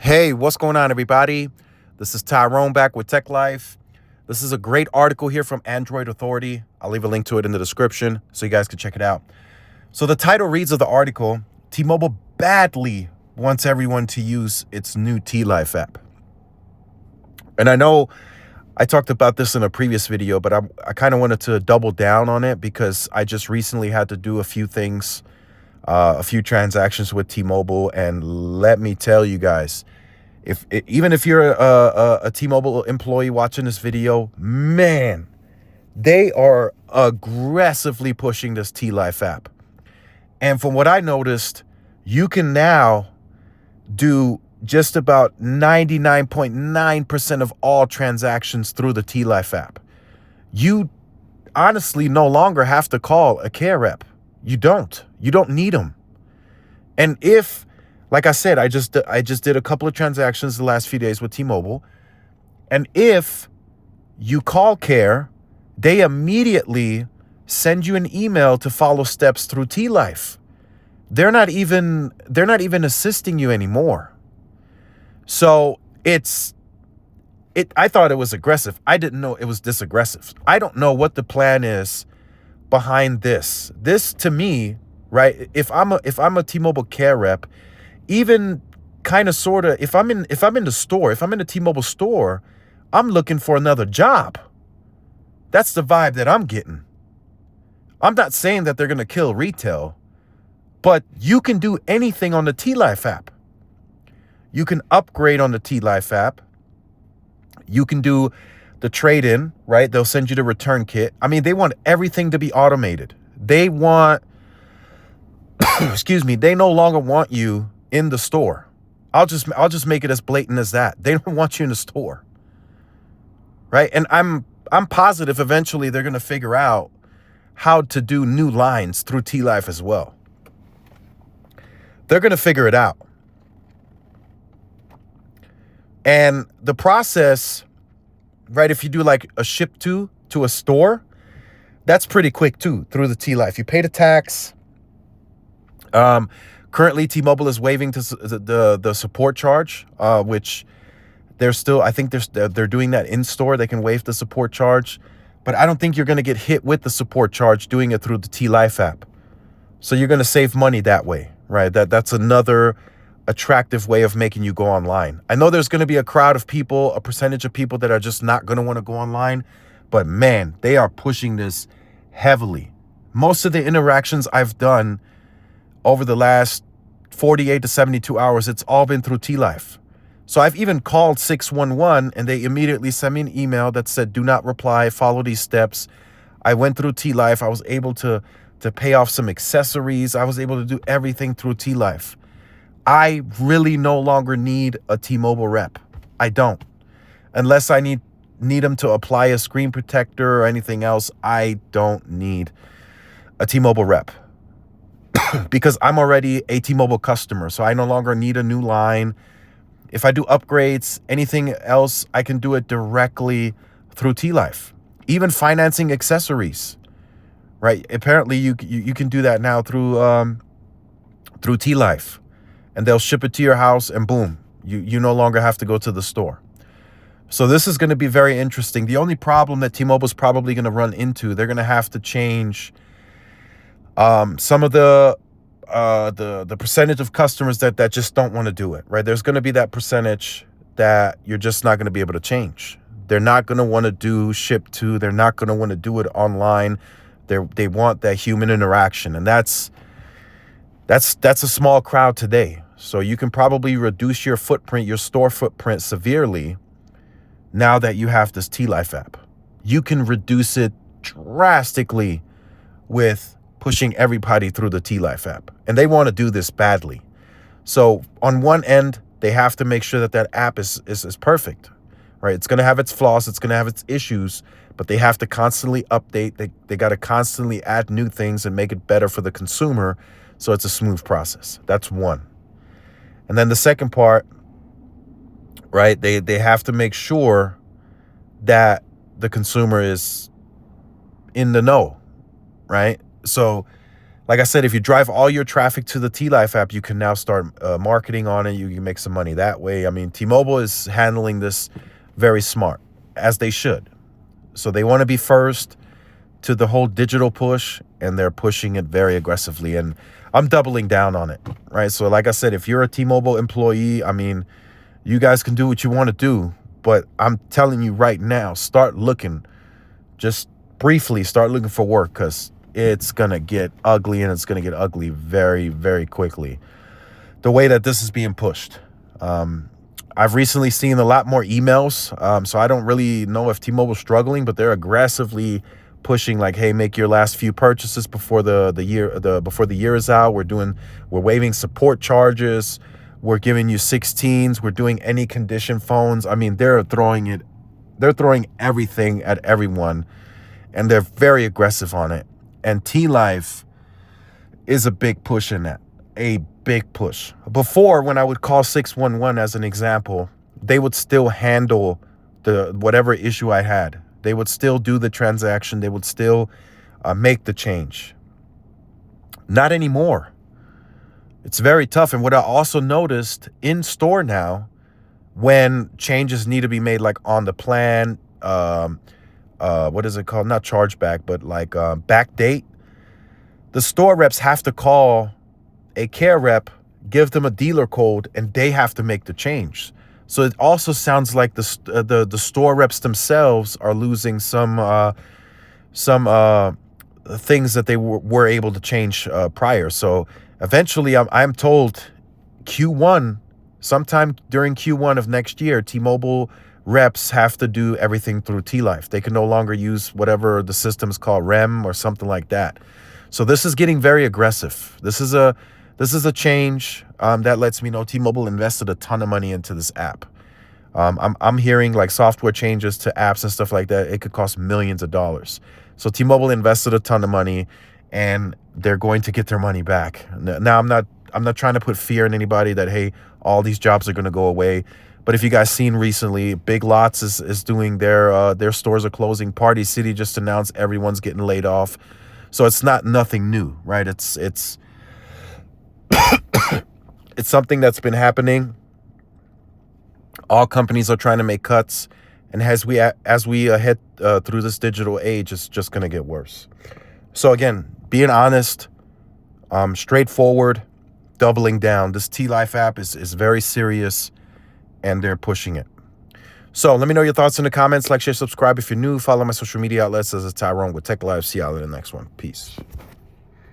Hey, what's going on, everybody? This is Tyrone back with Tech Life. This is a great article here from Android Authority. I'll leave a link to it in the description so you guys can check it out. So the title reads of the article, T-Mobile badly wants everyone to use its new T-Life app. And I know I talked about this in a previous video, but I kind of wanted to double down on it because I just recently had to do a few things, a few transactions with T-Mobile. And let me tell you guys, even if you're a T-Mobile employee watching this video, man, they are aggressively pushing this T-Life app. And from what I noticed, you can now do just about 99.9% of all transactions through the T-Life app. You honestly no longer have to call a care rep. You don't need them. And if, like I said, I just did a couple of transactions the last few days with T-Mobile. And if you call care, they immediately send you an email to follow steps through T-Life. They're not even assisting you anymore. So I thought it was aggressive. I didn't know it was this aggressive. I don't know what the plan is behind this. This, to me, right? If I'm a T-Mobile care rep, even kind of sort of, if I'm in the store, if I'm in a T-Mobile store, I'm looking for another job. That's the vibe that I'm getting. I'm not saying that they're going to kill retail, but you can do anything on the T-Life app. You can upgrade on the T-Life app. You can do the trade-in, right? They'll send you the return kit. I mean, they want everything to be automated. They want, excuse me, they no longer want you in the store. I'll just make it as blatant as that. They don't want you in the store. Right? And I'm positive eventually they're going to figure out how to do new lines through T-Life as well. They're going to figure it out. And the process, right, if you do like a ship to a store, that's pretty quick too, through the T-Life. You pay the tax. Currently, T-Mobile is waiving the support charge, which they're still, I think they're doing that in store. They can waive the support charge, but I don't think you're going to get hit with the support charge doing it through the T-Life app. So you're going to save money that way, right? That's another attractive way of making you go online. I know there's going to be a crowd of people, a percentage of people that are just not going to want to go online, but man, they are pushing this heavily. Most of the interactions I've done over the last 48 to 72 hours, it's all been through T-Life. So I've even called 611 and they immediately sent me an email that said, do not reply, follow these steps. I went through T-Life. I was able to pay off some accessories. I was able to do everything through T-Life. I really no longer need a T-Mobile rep. I don't. Unless I need them to apply a screen protector or anything else, I don't need a T-Mobile rep. Because I'm already a T-Mobile customer, so I no longer need a new line. If I do upgrades, anything else, I can do it directly through T-Life. Even financing accessories, right? Apparently, you can do that now through T-Life, and they'll ship it to your house, and boom, you no longer have to go to the store. So this is going to be very interesting. The only problem that T-Mobile's probably going to run into, they're going to have to change some of the percentage of customers that just don't want to do it, right? There's going to be that percentage that you're just not going to be able to change. They're not going to want to do ship to. They're not going to want to do it online. They want that human interaction, and that's a small crowd today. So you can probably reduce your footprint, your store footprint severely now that you have this T-Life app. You can reduce it drastically with pushing everybody through the T-Life app. And they want to do this badly. So on one end, they have to make sure that app is perfect, right? It's going to have its flaws. It's going to have its issues, but they have to constantly update. They got to constantly add new things and make it better for the consumer. So it's a smooth process. That's one. And then the second part, right? They have to make sure that the consumer is in the know, right? So like I said, if you drive all your traffic to the T-Life app, you can now start marketing on it. You can make some money that way. I mean, T-Mobile is handling this very smart, as they should. So they want to be first to the whole digital push, and they're pushing it very aggressively. And I'm doubling down on it, right? So like I said, if you're a T-Mobile employee, I mean, you guys can do what you want to do, but I'm telling you right now, start looking, just briefly start looking for work, because it's going to get ugly, and it's going to get ugly very, very quickly. The way that this is being pushed. I've recently seen a lot more emails, so I don't really know if T-Mobile's struggling, but they're aggressively pushing like, hey, make your last few purchases before the year is out. We're waiving support charges. We're giving you 16s. We're doing any condition phones. I mean, they're throwing everything at everyone, and they're very aggressive on it. And T-Life is a big push in that, a big push. Before, when I would call 611 as an example, they would still handle the whatever issue I had. They would still do the transaction. They would still make the change. Not anymore. It's very tough. And what I also noticed in store now, when changes need to be made, like on the plan, what is it called? Not chargeback, but like back date. The store reps have to call a care rep, give them a dealer code, and they have to make the change. So it also sounds like the store reps themselves are losing some things that they were able to change prior. So eventually, I'm told sometime during Q1 of next year, T-Mobile reps have to do everything through T-Life. They can no longer use whatever the system's called, REM or something like that. So this is getting very aggressive. This is a change that lets me know T-Mobile invested a ton of money into this app. I'm hearing like software changes to apps and stuff like that. It could cost millions of dollars. So T-Mobile invested a ton of money, and they're going to get their money back. Now, I'm not trying to put fear in anybody that, hey, all these jobs are going to go away. But if you guys seen recently, Big Lots is doing their stores are closing. Party City just announced everyone's getting laid off. So it's nothing new, right? It's it's something that's been happening. All companies are trying to make cuts, and as we head through this digital age, it's just going to get worse. So again, being honest, straightforward, doubling down. This T-Life app is very serious, and they're pushing it. So let me know your thoughts in the comments. Like, share, subscribe if you're new. Follow my social media outlets as a Tyrone with Tech Live. See y'all in the next one. Peace.